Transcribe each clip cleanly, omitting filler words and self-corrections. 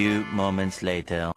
few moments later.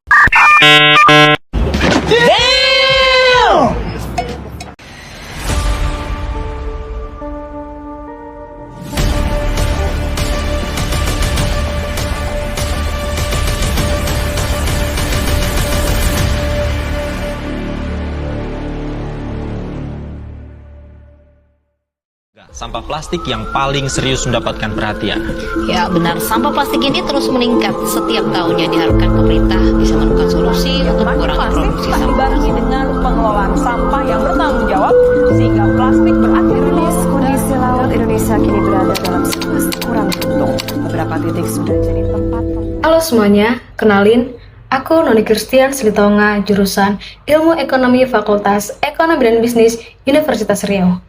Sampah plastik yang paling serius mendapatkan perhatian. Ya benar, sampah plastik ini terus meningkat setiap tahunnya. Diharapkan pemerintah bisa menemukan solusi untuk mengurangi produksi sampah. Dibarengi dengan pengelolaan sampah yang bertanggung jawab sehingga plastik berakhir Kondisi laut Indonesia kini berada dalam situasi kurang beruntung. Beberapa titik sudah jadi tempat. Halo semuanya, kenalin, aku Noni Christian Silitonga, jurusan Ilmu Ekonomi Fakultas Ekonomi dan Bisnis Universitas Riau.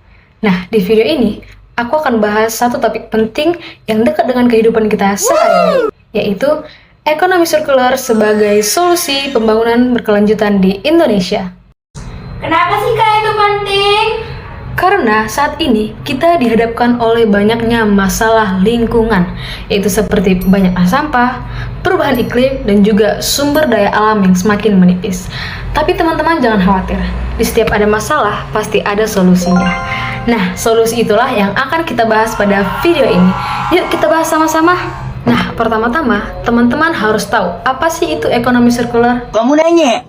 Nah, di video ini, aku akan bahas satu topik penting yang dekat dengan kehidupan kita sehari-hari, yaitu ekonomi sirkular sebagai solusi pembangunan berkelanjutan di Indonesia. Kenapa sih Kak itu penting? Karena saat ini kita dihadapkan oleh banyaknya masalah lingkungan, yaitu seperti banyaknya sampah, perubahan iklim, dan juga sumber daya alam yang semakin menipis. Tapi teman-teman jangan khawatir, di setiap ada masalah pasti ada solusinya. Nah, solusi itulah yang akan kita bahas pada video ini. Yuk kita bahas sama-sama. Nah, pertama-tama teman-teman harus tahu apa sih itu ekonomi sirkular? Kamu nanya?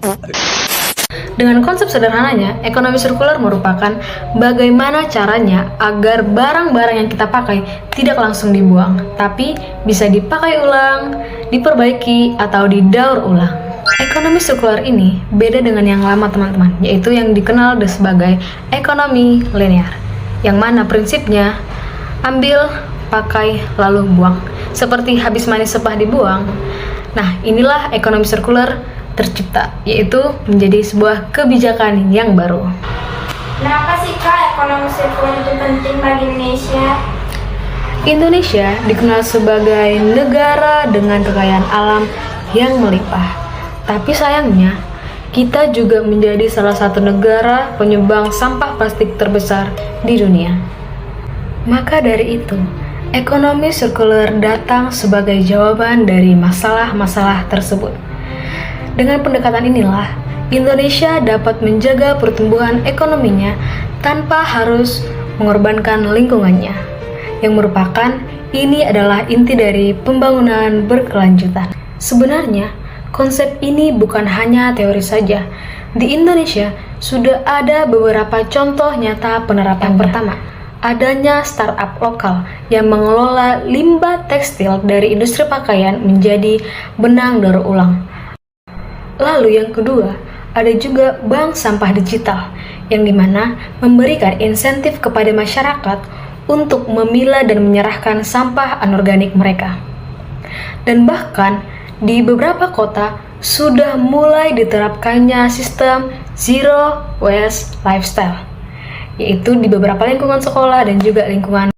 Dengan konsep sederhananya, ekonomi sirkular merupakan bagaimana caranya agar barang-barang yang kita pakai tidak langsung dibuang, tapi bisa dipakai ulang, diperbaiki, atau didaur ulang. Ekonomi sirkular ini beda dengan yang lama teman-teman, yaitu yang dikenal sebagai ekonomi linear, yang mana prinsipnya ambil, pakai, lalu buang. Seperti habis mandi sepah dibuang. Nah, inilah ekonomi sirkular tercipta, yaitu menjadi sebuah kebijakan yang baru. Kenapa sih Kak ekonomi sirkular itu penting bagi Indonesia? Indonesia dikenal sebagai negara dengan kekayaan alam yang melimpah. Tapi sayangnya, kita juga menjadi salah satu negara penyumbang sampah plastik terbesar di dunia. Maka dari itu, ekonomi sirkular datang sebagai jawaban dari masalah-masalah tersebut. Dengan pendekatan inilah, Indonesia dapat menjaga pertumbuhan ekonominya tanpa harus mengorbankan lingkungannya, yang merupakan ini adalah inti dari pembangunan berkelanjutan. Sebenarnya, konsep ini bukan hanya teori saja. Di Indonesia sudah ada beberapa contoh nyata penerapan. Pertama, adanya startup lokal yang mengelola limbah tekstil dari industri pakaian menjadi benang daur ulang. Lalu yang kedua, ada juga bank sampah digital yang dimana memberikan insentif kepada masyarakat untuk memilah dan menyerahkan sampah anorganik mereka. Dan bahkan di beberapa kota sudah mulai diterapkannya sistem Zero Waste Lifestyle, yaitu di beberapa lingkungan sekolah dan juga lingkungan.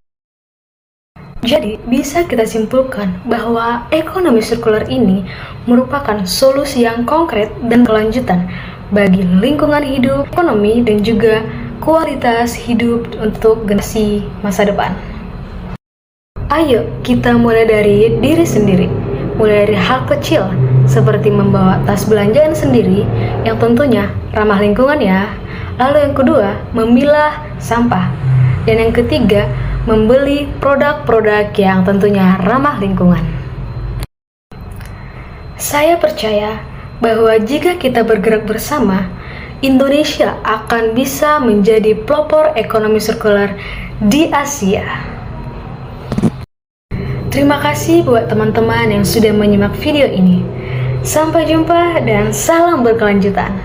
Jadi, bisa kita simpulkan bahwa ekonomi sirkular ini merupakan solusi yang konkret dan kelanjutan bagi lingkungan hidup, ekonomi, dan juga kualitas hidup untuk generasi masa depan. Ayo, kita mulai dari diri sendiri. Mulai dari hal kecil, seperti membawa tas belanjaan sendiri yang tentunya ramah lingkungan ya. Lalu yang kedua, memilah sampah. Dan yang ketiga, membeli produk-produk yang tentunya ramah lingkungan. Saya percaya bahwa jika kita bergerak bersama, Indonesia akan bisa menjadi pelopor ekonomi sirkular di Asia. Terima kasih buat teman-teman yang sudah menyimak video ini. Sampai jumpa dan salam berkelanjutan.